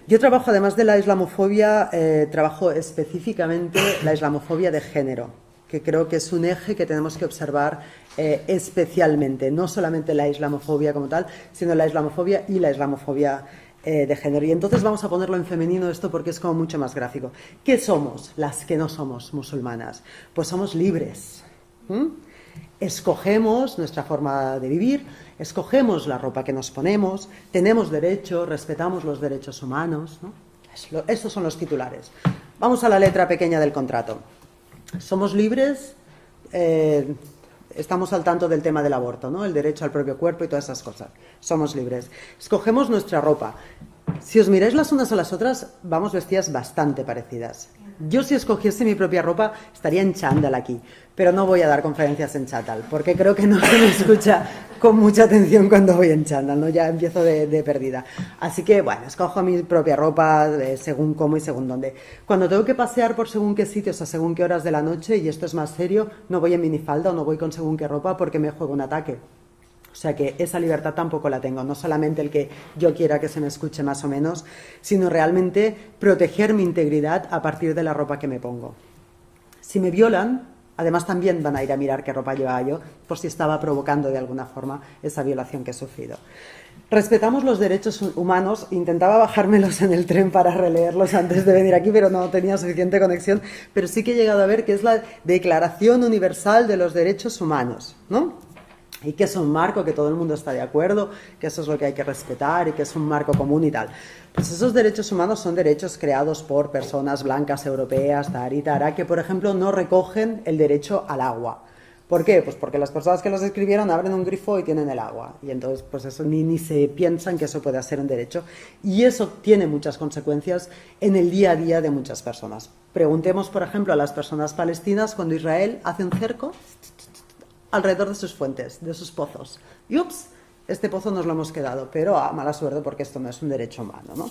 Yo trabajo, además de la islamofobia, trabajo específicamente la islamofobia de género, que creo que es un eje que tenemos que observar especialmente, no solamente la islamofobia como tal, sino la islamofobia y la islamofobia de género. Y entonces vamos a ponerlo en femenino esto porque es como mucho más gráfico. ¿Qué somos las que no somos musulmanas? Pues somos libres. Escogemos nuestra forma de vivir, escogemos la ropa que nos ponemos, tenemos derechos, respetamos los derechos humanos, ¿no? Estos son los titulares. Vamos a la letra pequeña del contrato. Somos libres, estamos al tanto del tema del aborto, ¿no? El derecho al propio cuerpo y todas esas cosas. Somos libres. Escogemos nuestra ropa. Si os miráis las unas a las otras, vamos vestidas bastante parecidas. Yo, si escogiese mi propia ropa, estaría en chándal aquí, pero no voy a dar conferencias en chándal, porque creo que no se me escucha con mucha atención cuando voy en chándal, ¿no? Ya empiezo de perdida. Así que, bueno, escojo mi propia ropa según cómo y según dónde. Cuando tengo que pasear por según qué sitios a según qué horas de la noche, y esto es más serio, no voy en minifalda o no voy con según qué ropa porque me juego un ataque. O sea que esa libertad tampoco la tengo, no solamente el que yo quiera que se me escuche más o menos, sino realmente proteger mi integridad a partir de la ropa que me pongo. Si me violan, además también van a ir a mirar qué ropa llevaba yo, por si estaba provocando de alguna forma esa violación que he sufrido. Respetamos los derechos humanos, intentaba bajármelos en el tren para releerlos antes de venir aquí, pero no tenía suficiente conexión, pero sí que he llegado a ver que es la Declaración Universal de los Derechos Humanos, ¿no? Y que es un marco que todo el mundo está de acuerdo, que eso es lo que hay que respetar y que es un marco común y tal. Pues esos derechos humanos son derechos creados por personas blancas, europeas, tará, que por ejemplo no recogen el derecho al agua. ¿Por qué? Pues porque las personas que los escribieron abren un grifo y tienen el agua. Y entonces pues eso ni se piensan que eso pueda ser un derecho. Y eso tiene muchas consecuencias en el día a día de muchas personas. Preguntemos, por ejemplo, a las personas palestinas cuando Israel hace un cerco alrededor de sus fuentes, de sus pozos. Y ups, este pozo nos lo hemos quedado, pero a mala suerte porque esto no es un derecho humano, ¿no?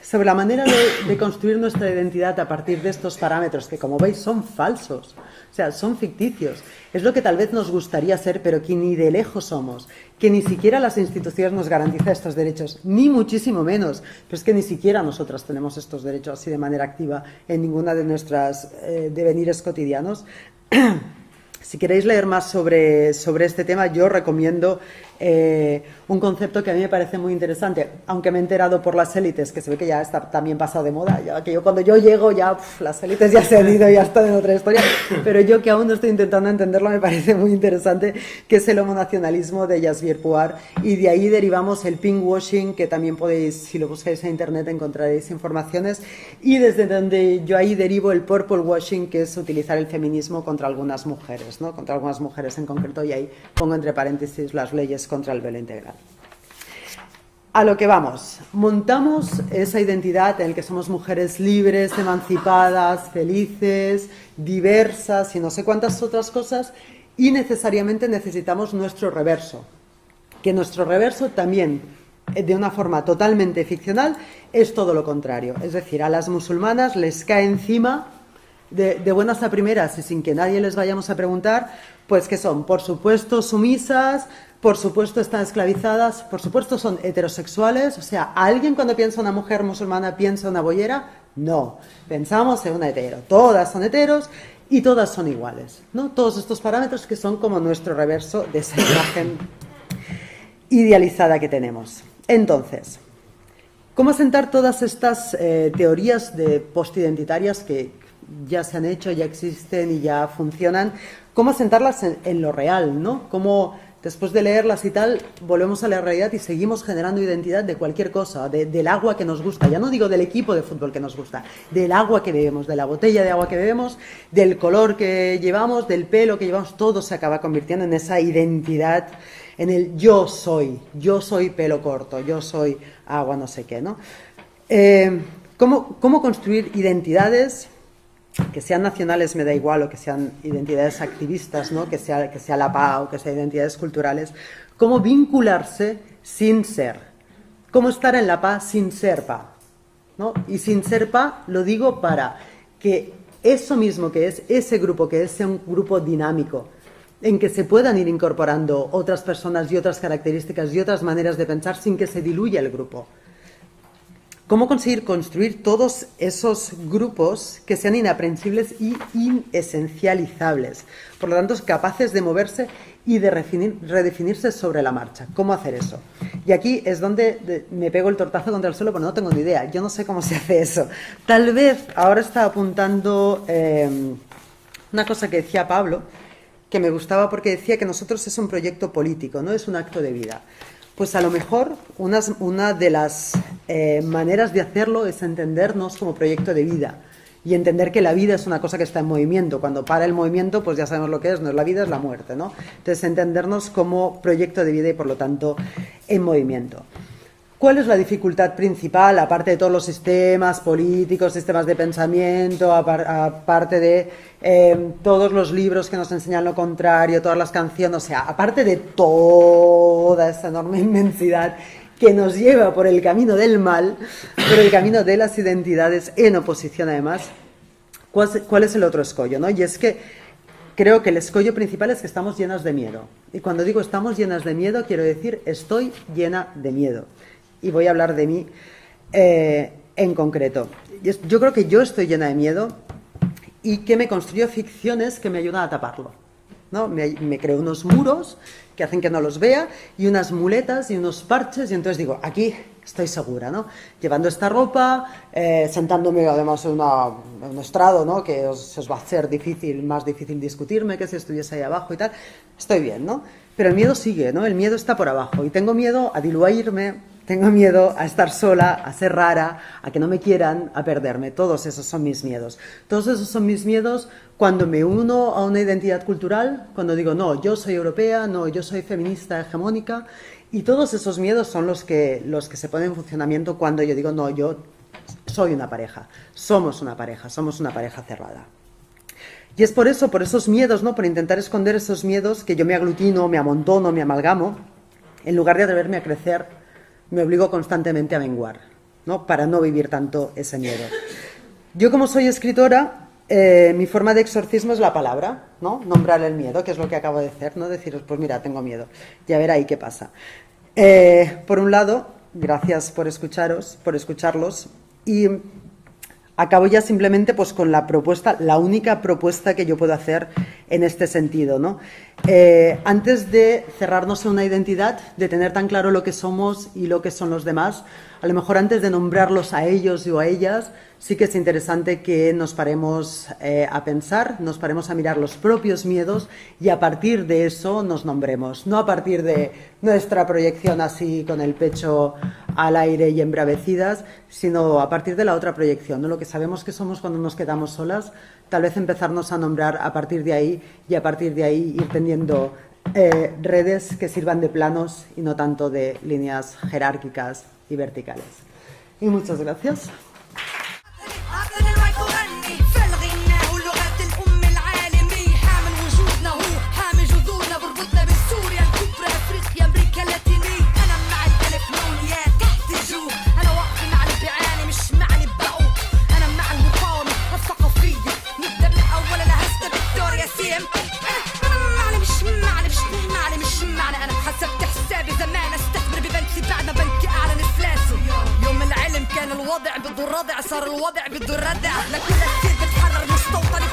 Sobre la manera de construir nuestra identidad a partir de estos parámetros, que como veis son falsos, o sea, son ficticios. Es lo que tal vez nos gustaría ser, pero que ni de lejos somos, que ni siquiera las instituciones nos garantizan estos derechos, ni muchísimo menos, pero es que ni siquiera nosotras tenemos estos derechos así de manera activa en ninguna de nuestras devenires cotidianos. Si queréis leer más sobre este tema, yo recomiendo un concepto que a mí me parece muy interesante, aunque me he enterado por las élites, que se ve que ya está también pasado de moda, ya que cuando yo llego ya las élites ya se han ido, ya están en otra historia, pero yo que aún no estoy intentando entenderlo, me parece muy interesante, que es el homonacionalismo de Jasvier Puar, y de ahí derivamos el pinkwashing, que también podéis, si lo buscáis en internet encontraréis informaciones, y desde donde yo ahí derivo el purple washing, que es utilizar el feminismo contra algunas mujeres, ¿no? Contra algunas mujeres en concreto, y ahí pongo entre paréntesis las leyes contra el velo integral. A lo que vamos, montamos esa identidad en la que somos mujeres libres, emancipadas, felices, diversas y no sé cuántas otras cosas, y necesariamente necesitamos nuestro reverso, que nuestro reverso también, de una forma totalmente ficcional, es todo lo contrario. Es decir, a las musulmanas les cae encima de buenas a primeras y sin que nadie les vayamos a preguntar, pues que son, por supuesto, sumisas, por supuesto están esclavizadas, por supuesto son heterosexuales. O sea, ¿alguien cuando piensa una mujer musulmana piensa una boyera? No, pensamos en una hetero. Todas son heteros y todas son iguales, ¿no? Todos estos parámetros que son como nuestro reverso de esa imagen idealizada que tenemos. Entonces, ¿cómo asentar todas estas teorías postidentitarias que ya se han hecho, ya existen y ya funcionan? ¿Cómo asentarlas en lo real, ¿no? Cómo después de leerlas y tal, volvemos a la realidad y seguimos generando identidad de cualquier cosa, del agua que nos gusta, ya no digo del equipo de fútbol que nos gusta, del agua que bebemos, de la botella de agua que bebemos, del color que llevamos, del pelo que llevamos, todo se acaba convirtiendo en esa identidad, en el yo soy pelo corto, yo soy agua no sé qué, ¿no? ¿Cómo construir identidades que sean nacionales, me da igual, o que sean identidades activistas, ¿no? que sea la PA o que sean identidades culturales? ¿Cómo vincularse sin ser? ¿Cómo estar en la PA sin ser PA? ¿No? Y sin ser PA lo digo para que eso mismo que es ese grupo, que es un grupo dinámico, en que se puedan ir incorporando otras personas y otras características y otras maneras de pensar sin que se diluya el grupo. ¿Cómo conseguir construir todos esos grupos que sean inaprensibles y inesencializables? Por lo tanto, capaces de moverse y de redefinirse sobre la marcha. ¿Cómo hacer eso? Y aquí es donde me pego el tortazo contra el suelo, pero no tengo ni idea. Yo no sé cómo se hace eso. Tal vez ahora está apuntando una cosa que decía Pablo, que me gustaba porque decía que nosotros es un proyecto político, no es un acto de vida. Pues a lo mejor una de las maneras de hacerlo es entendernos como proyecto de vida y entender que la vida es una cosa que está en movimiento. Cuando para el movimiento, pues ya sabemos lo que es, no es la vida, es la muerte, ¿no? Entonces, entendernos como proyecto de vida y, por lo tanto, en movimiento. ¿Cuál es la dificultad principal, aparte de todos los sistemas políticos, sistemas de pensamiento, aparte de todos los libros que nos enseñan lo contrario, todas las canciones, o sea, aparte de toda esa enorme inmensidad que nos lleva por el camino del mal, por el camino de las identidades en oposición además, ¿cuál es el otro escollo, ¿no? Y es que creo que el escollo principal es que estamos llenas de miedo. Y cuando digo estamos llenas de miedo, quiero decir estoy llena de miedo. Y voy a hablar de mí en concreto. Yo creo que yo estoy llena de miedo y que me construyo ficciones que me ayudan a taparlo, ¿no? Me creo unos muros que hacen que no los vea y unas muletas y unos parches y entonces digo, aquí estoy segura, ¿no? Llevando esta ropa, sentándome además en un estrado, ¿no? Que os va a hacer más difícil discutirme que si estuviese ahí abajo y tal. Estoy bien, ¿no? Pero el miedo sigue, ¿no? El miedo está por abajo y tengo miedo a diluirme. Tengo miedo a estar sola, a ser rara, a que no me quieran, a perderme. Todos esos son mis miedos. Todos esos son mis miedos cuando me uno a una identidad cultural, cuando digo, no, yo soy europea, no, yo soy feminista hegemónica. Y todos esos miedos son los que se ponen en funcionamiento cuando yo digo, no, yo soy una pareja, somos una pareja cerrada. Y es por eso, por esos miedos, ¿no? Por intentar esconder esos miedos, que yo me aglutino, me amontono, me amalgamo, en lugar de atreverme a crecer. Me obligo constantemente a menguar, ¿no? Para no vivir tanto ese miedo. Yo, como soy escritora, mi forma de exorcismo es la palabra, ¿no? Nombrar el miedo, que es lo que acabo de hacer, ¿no? Deciros, pues mira, tengo miedo, ya verá ahí qué pasa. Por un lado, gracias por escucharlos, y acabo ya simplemente pues con la propuesta, la única propuesta que yo puedo hacer en este sentido, ¿no? Antes de cerrarnos en una identidad, de tener tan claro lo que somos y lo que son los demás, a lo mejor antes de nombrarlos a ellos o a ellas, sí que es interesante que nos paremos a pensar, nos paremos a mirar los propios miedos y a partir de eso nos nombremos, no a partir de nuestra proyección así con el pecho al aire y embravecidas, sino a partir de la otra proyección, ¿no? Lo que sabemos que somos cuando nos quedamos solas, tal vez empezarnos a nombrar a partir de ahí y a partir de ahí ir tendiendo redes que sirvan de planos y no tanto de líneas jerárquicas y verticales. Y muchas gracias. الوضع بده الرضع صار الوضع بده الردع لكل كثير بتحرر مستوطن